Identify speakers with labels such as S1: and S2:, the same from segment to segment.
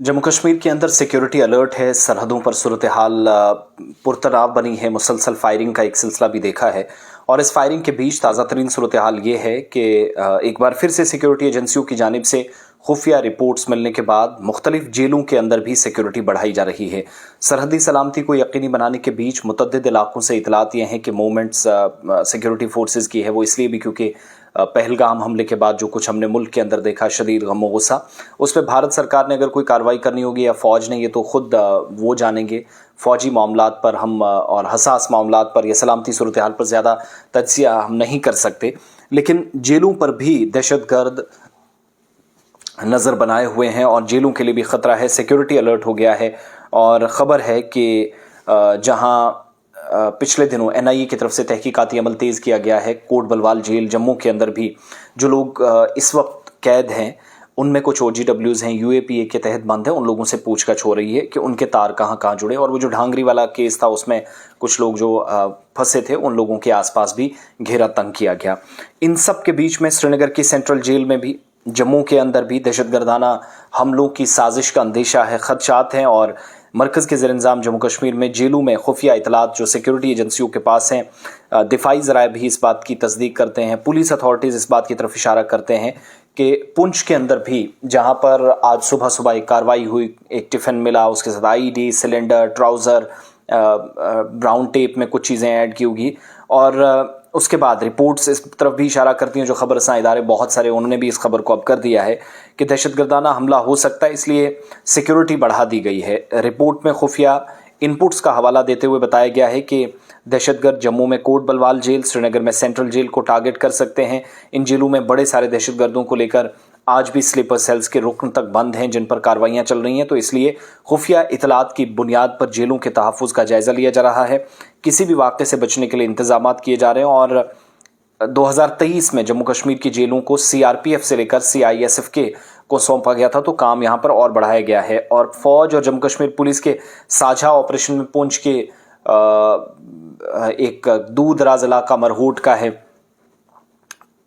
S1: जम्मू कश्मीर के अंदर security alert है। सरहदों पर सूरत हाल पुरतनाव बनी है। मुसलसल फायरिंग का एक सिलसिला भी देखा है और इस फायरिंग के बीच ताज़ा तरीन सूरत हाल ये है कि एक बार फिर से सिक्योरिटी एजेंसियों की जानिब से खुफिया रिपोर्ट्स मिलने के बाद मुख्तलिफ जेलों के अंदर भी सिक्योरिटी बढ़ाई जा रही है। सरहदी सलामती को यकीनी बनाने के बीच मुतअद्दिद इलाकों से इतलात ये हैं कि मूवमेंट्स सिक्योरिटी फोर्सेज की है वो इसलिए भी क्योंकि पहलगाम हमले के बाद जो कुछ हमने मुल्क के अंदर देखा, शदीद गम गुस्सा, उस पर भारत सरकार ने अगर कोई कार्रवाई करनी होगी या फ़ौज ने, ये तो खुद वो जानेंगे। फ़ौजी मामलात पर हम और हसास मामलात पर या सलामती सूरत हाल पर ज़्यादा तज्ज़िया हम नहीं कर सकते, लेकिन जेलों पर भी दहशतगर्द नज़र बनाए हुए हैं और जेलों के लिए भी ख़तरा है। सिक्योरिटी अलर्ट हो गया है और ख़बर है कि जहां पिछले दिनों NIA की तरफ से तहकीकाती अमल तेज़ किया गया है, कोट बलवाल जेल जम्मू के अंदर भी जो लोग इस वक्त कैद हैं उनमें कुछ OGWs हैं, UAPA के तहत बंद है, उन लोगों से पूछताछ हो रही है कि उनके तार कहाँ कहाँ जुड़े। और वो जो ढांगरी वाला केस था उसमें कुछ लोग जो फंसे थे उन लोगों के आसपास भी घेरा तंग किया गया। इन सब के बीच में श्रीनगर की सेंट्रल जेल में भी, जम्मू के अंदर भी दहशतगर्दाना हमलों की साजिश का अंदेशा है, खदशात हैं और मरकज़ के ज़ेर-ए-निज़ाम जम्मू कश्मीर में जेलों में खुफिया इतलात जो सिक्योरिटी एजेंसियों के पास हैं, दिफाई ज़राए भी इस बात की तस्दीक करते हैं, पुलिस अथॉरिटीज़ इस बात की तरफ इशारा करते हैं कि पुंछ के अंदर भी जहां पर आज सुबह सुबह एक कार्रवाई हुई, एक टिफ़िन मिला, उसके साथ IED, cylinder, trouser, brown tape में कुछ चीज़ें ऐड की होगी और उसके बाद रिपोर्ट्स इस तरफ भी इशारा करती हैं। जो खबरसां इदारे बहुत सारे, उन्होंने भी इस खबर को अब कर दिया है कि दहशतगर्दाना हमला हो सकता है, इसलिए सिक्योरिटी बढ़ा दी गई है। रिपोर्ट में खुफिया इनपुट्स का हवाला देते हुए बताया गया है कि दहशतगर्द जम्मू में कोट बलवाल जेल, श्रीनगर में सेंट्रल जेल को टारगेट कर सकते हैं। इन जेलों में बड़े सारे दहशतगर्दों को लेकर आज भी स्लीपर सेल्स के रुकन तक बंद हैं जिन पर कार्रवाइयां चल रही हैं, तो इसलिए खुफिया इतलात की बुनियाद पर जेलों के तहफ़्फ़ुज़ का जायज़ा लिया जा रहा है। किसी भी वाक़े से बचने के लिए इंतज़ामात किए जा रहे हैं और 2023 में जम्मू कश्मीर की जेलों को CRPF से लेकर CISF के को सौंपा गया था, तो काम यहाँ पर और बढ़ाया गया है और फ़ौज और जम्मू कश्मीर पुलिस के साझा ऑपरेशन में पुंछ के एक दूर दराज इलाका मरहूट का है,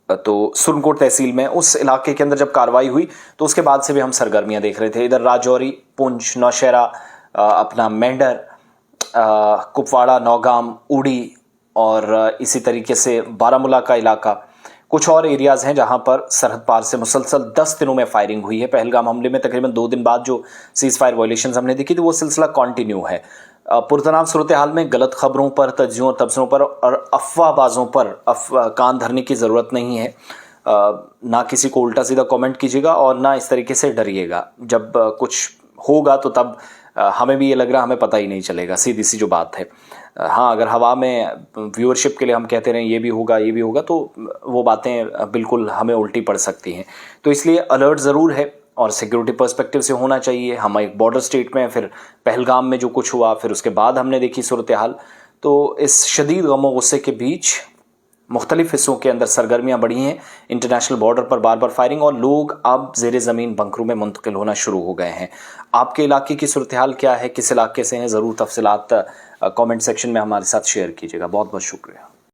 S1: तो सुरनकोट तहसील में उस इलाके के अंदर जब कार्रवाई हुई तो उसके बाद से भी हम सरगर्मियां देख रहे थे। इधर राजौरी, पुंछ, नौशहरा, अपना मेंढर, कुपवाड़ा, नौगाम, उड़ी और इसी तरीके से बारामूला का इलाका, कुछ और एरियाज़ हैं जहां पर सरहद पार से मुसलसल 10 दिनों में फायरिंग हुई है। पहलगाम हमले में तकरीबन 2 दिन बाद जो सीज़ फायर वायलेशंस हमने देखी थी वो सिलसिला कंटिन्यू है। पुरतनाव सूरत हाल में गलत खबरों पर, तज्जियों और तबसरों पर और अफवाहबाजों पर कान धरने की ज़रूरत नहीं है। ना किसी को उल्टा सीधा कमेंट कीजिएगा और ना इस तरीके से डरिएगा। जब कुछ होगा तो तब हमें भी ये लग रहा, हमें पता ही नहीं चलेगा, सीधी सी जो बात है। हाँ, अगर हवा में व्यूअरशिप के लिए हम कहते रहें ये भी होगा ये भी होगा, तो वो बातें बिल्कुल हमें उल्टी पड़ सकती हैं। तो इसलिए अलर्ट ज़रूर है और सिक्योरिटी पर्सपेक्टिव से होना चाहिए। हम एक बॉर्डर स्टेट में, फिर पहलगाम में जो कुछ हुआ, फिर उसके बाद हमने देखी सूरत हाल, तो इस शदीद गम गुस्से के बीच मुख्तलिफ हिस्सों के अंदर सरगर्मियाँ बढ़ी हैं। इंटरनेशनल बॉर्डर पर बार बार फायरिंग और लोग अब ज़ेरे ज़मीन बंकरों में मुंतकिल होना शुरू हो गए हैं। आपके इलाके की सूरत हाल क्या है, किस इलाके से हैं, ज़रूर तफसीलात कमेंट सेक्शन में हमारे साथ शेयर कीजिएगा। बहुत बहुत शुक्रिया।